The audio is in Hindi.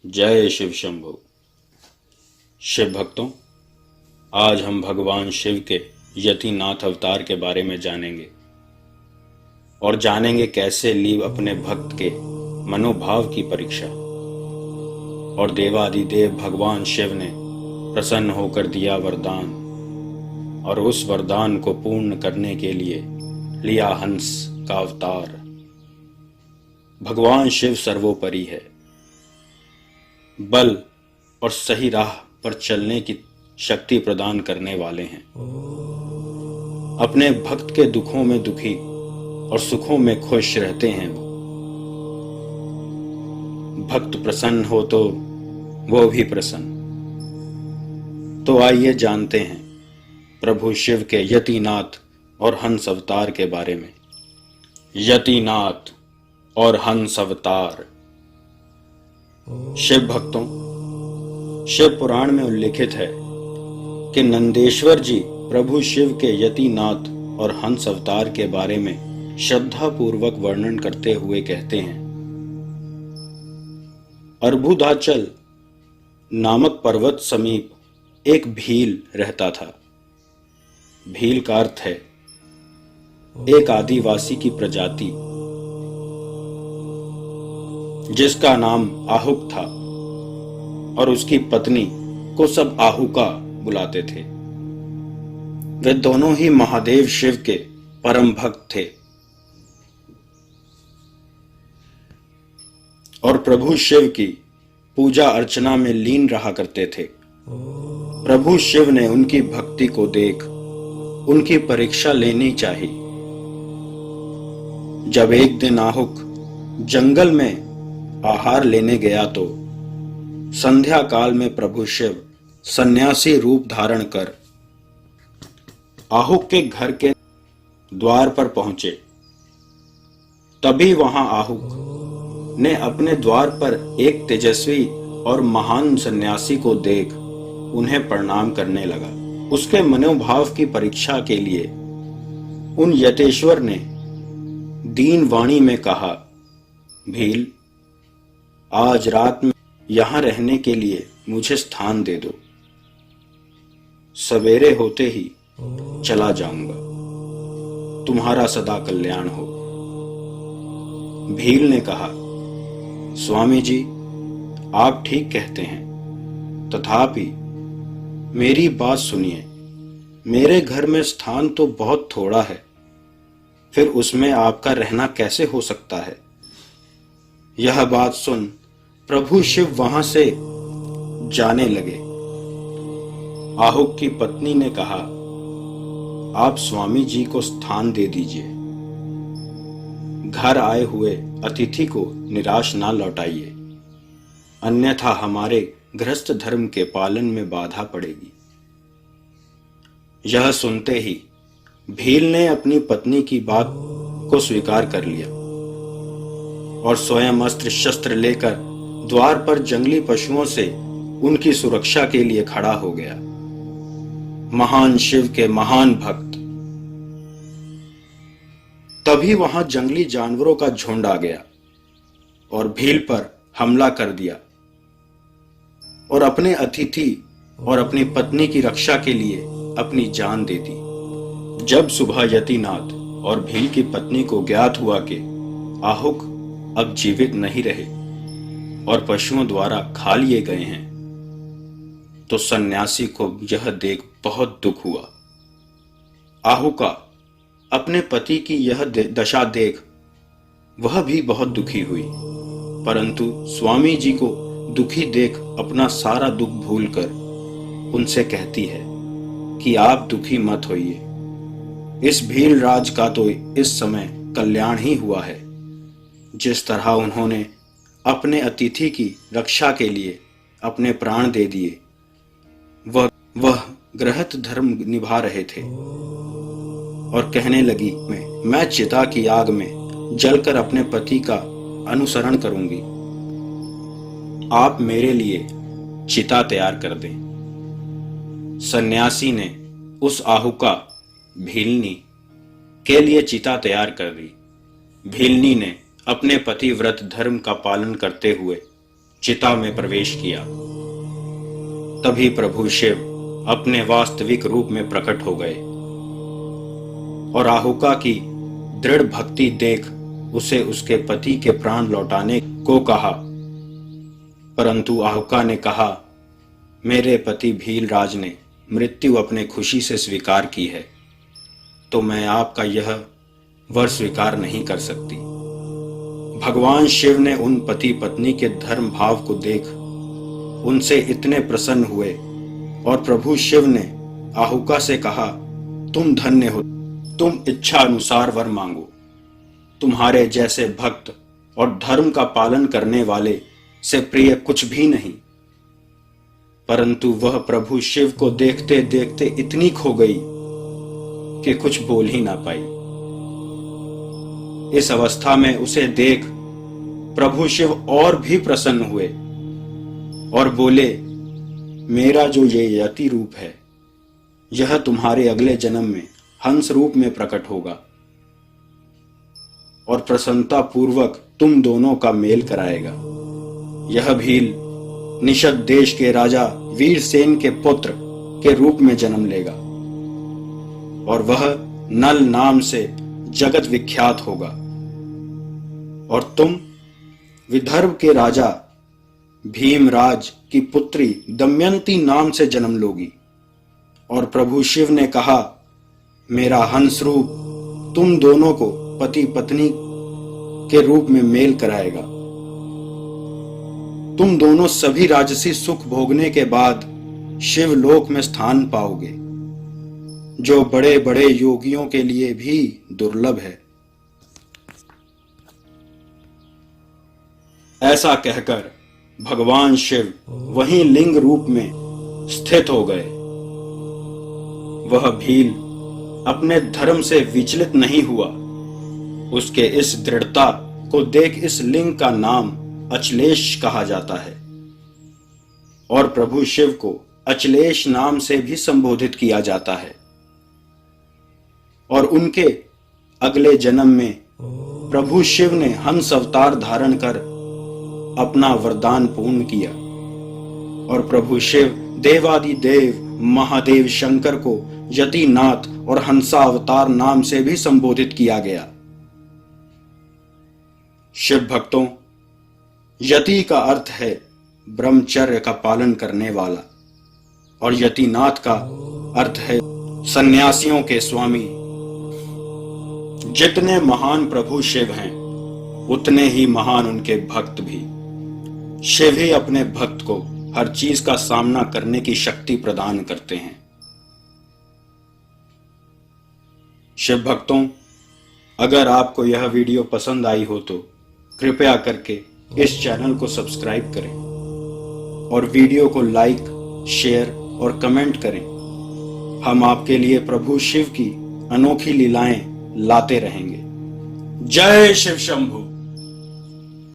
जय शिव शंभु। शिव भक्तों, आज हम भगवान शिव के यतिनाथ अवतार के बारे में जानेंगे और जानेंगे कैसे ली अपने भक्त के मनोभाव की परीक्षा और देवादिदेव भगवान शिव ने प्रसन्न होकर दिया वरदान और उस वरदान को पूर्ण करने के लिए लिया हंस का अवतार। भगवान शिव सर्वोपरि है, बल और सही राह पर चलने की शक्ति प्रदान करने वाले हैं। अपने भक्त के दुखों में दुखी और सुखों में खुश रहते हैं वो। भक्त प्रसन्न हो तो वो भी प्रसन्न। तो आइए जानते हैं प्रभु शिव के यतिनाथ और हंस अवतार के बारे में। यतिनाथ और हंस अवतार। शिव भक्तों, शिव पुराण में उल्लिखित है कि नंदेश्वर जी प्रभु शिव के यतिनाथ और हंस अवतार के बारे में श्रद्धा पूर्वक वर्णन करते हुए कहते हैं, अर्बुदाचल नामक पर्वत समीप एक भील रहता था। भील का अर्थ है एक आदिवासी की प्रजाति जिसका नाम आहुक था और उसकी पत्नी को सब आहुका बुलाते थे। वे दोनों ही महादेव शिव के परम भक्त थे और प्रभु शिव की पूजा अर्चना में लीन रहा करते थे। प्रभु शिव ने उनकी भक्ति को देख उनकी परीक्षा लेनी चाहिए। जब एक दिन आहुक जंगल में आहार लेने गया तो संध्या काल में प्रभु शिव सन्यासी रूप धारण कर आहुक के घर के द्वार पर पहुंचे। तभी वहां आहुक ने अपने द्वार पर एक तेजस्वी और महान सन्यासी को देख उन्हें प्रणाम करने लगा। उसके मनोभाव की परीक्षा के लिए उन यतेश्वर ने दीन वाणी में कहा, भील, आज रात में यहां रहने के लिए मुझे स्थान दे दो। सवेरे होते ही चला जाऊंगा। तुम्हारा सदा कल्याण हो। भील ने कहा, स्वामी जी, आप ठीक कहते हैं, तथापि मेरी बात सुनिए। मेरे घर में स्थान तो बहुत थोड़ा है, फिर उसमें आपका रहना कैसे हो सकता है? यह बात सुन प्रभु शिव वहां से जाने लगे। आहुक की पत्नी ने कहा, आप स्वामी जी को स्थान दे दीजिए। घर आए हुए अतिथि को निराश ना लौटाइए, अन्यथा हमारे गृहस्थ धर्म के पालन में बाधा पड़ेगी। यह सुनते ही भील ने अपनी पत्नी की बात को स्वीकार कर लिया और स्वयं अस्त्र शस्त्र लेकर द्वार पर जंगली पशुओं से उनकी सुरक्षा के लिए खड़ा हो गया। महान शिव के महान भक्त। तभी वहां जंगली जानवरों का झुंड आ गया और भील पर हमला कर दिया और अपने अतिथि और अपनी पत्नी की रक्षा के लिए अपनी जान दे दी। जब सुबह यतिनाथ और भील की पत्नी को ज्ञात हुआ कि आहुक अब जीवित नहीं रहे और पशुओं द्वारा खा लिए गए हैं, तो सन्यासी को यह देख बहुत दुख हुआ। आहुका अपने पति की यह दशा देख वह भी बहुत दुखी हुई, परंतु स्वामी जी को दुखी देख अपना सारा दुख भूलकर उनसे कहती है कि आप दुखी मत होइए। इस भील राज का तो इस समय कल्याण ही हुआ है। जिस तरह उन्होंने अपने अतिथि की रक्षा के लिए अपने प्राण दे दिए, वह गृहस्थ धर्म निभा रहे थे। और कहने लगी, मैं चिता की आग में जलकर अपने पति का अनुसरण करूंगी। आप मेरे लिए चिता तैयार कर दें। सन्यासी ने उस आहुका भीलनी के लिए चिता तैयार कर दी। भीलनी ने अपने पतिव्रत धर्म का पालन करते हुए चिता में प्रवेश किया। तभी प्रभु शिव अपने वास्तविक रूप में प्रकट हो गए और आहुका की दृढ़ भक्ति देख उसे उसके पति के प्राण लौटाने को कहा। परंतु आहुका ने कहा, मेरे पति भीलराज ने मृत्यु अपने खुशी से स्वीकार की है, तो मैं आपका यह वर स्वीकार नहीं कर सकती। भगवान शिव ने उन पति पत्नी के धर्म भाव को देख उनसे इतने प्रसन्न हुए और प्रभु शिव ने आहुका से कहा, तुम धन्य हो, तुम इच्छा अनुसार वर मांगो। तुम्हारे जैसे भक्त और धर्म का पालन करने वाले से प्रिय कुछ भी नहीं। परंतु वह प्रभु शिव को देखते देखते इतनी खो गई कि कुछ बोल ही ना पाई। इस अवस्था में उसे देख प्रभु शिव और भी प्रसन्न हुए और बोले, मेरा जो ये यति रूप है यह तुम्हारे अगले जन्म में हंस रूप में प्रकट होगा और प्रसन्नता पूर्वक तुम दोनों का मेल कराएगा। यह भील निषद देश के राजा वीरसेन के पुत्र के रूप में जन्म लेगा और वह नल नाम से जगत विख्यात होगा और तुम विदर्भ के राजा भीमराज की पुत्री दमयंती नाम से जन्म लोगी। और प्रभु शिव ने कहा, मेरा हंस रूप तुम दोनों को पति पत्नी के रूप में मेल कराएगा। तुम दोनों सभी राजसी सुख भोगने के बाद शिवलोक में स्थान पाओगे, जो बड़े बड़े योगियों के लिए भी दुर्लभ है। ऐसा कहकर भगवान शिव वहीं लिंग रूप में स्थित हो गए। वह भील अपने धर्म से विचलित नहीं हुआ। उसके इस दृढ़ता को देख इस लिंग का नाम अचलेश कहा जाता है और प्रभु शिव को अचलेश नाम से भी संबोधित किया जाता है। और उनके अगले जन्म में प्रभु शिव ने हंस अवतार धारण कर अपना वरदान पूर्ण किया और प्रभु शिव देवादिदेव महादेव शंकर को यतिनाथ और हंसा अवतार नाम से भी संबोधित किया गया। शिव भक्तों, यति का अर्थ है ब्रह्मचर्य का पालन करने वाला और यतिनाथ का अर्थ है सन्यासियों के स्वामी। जितने महान प्रभु शिव हैं उतने ही महान उनके भक्त भी। शिव ही अपने भक्त को हर चीज का सामना करने की शक्ति प्रदान करते हैं। शिव भक्तों, अगर आपको यह वीडियो पसंद आई हो तो कृपया करके इस चैनल को सब्सक्राइब करें और वीडियो को लाइक, शेयर और कमेंट करें। हम आपके लिए प्रभु शिव की अनोखी लीलाएं लाते रहेंगे। जय शिव शंभु।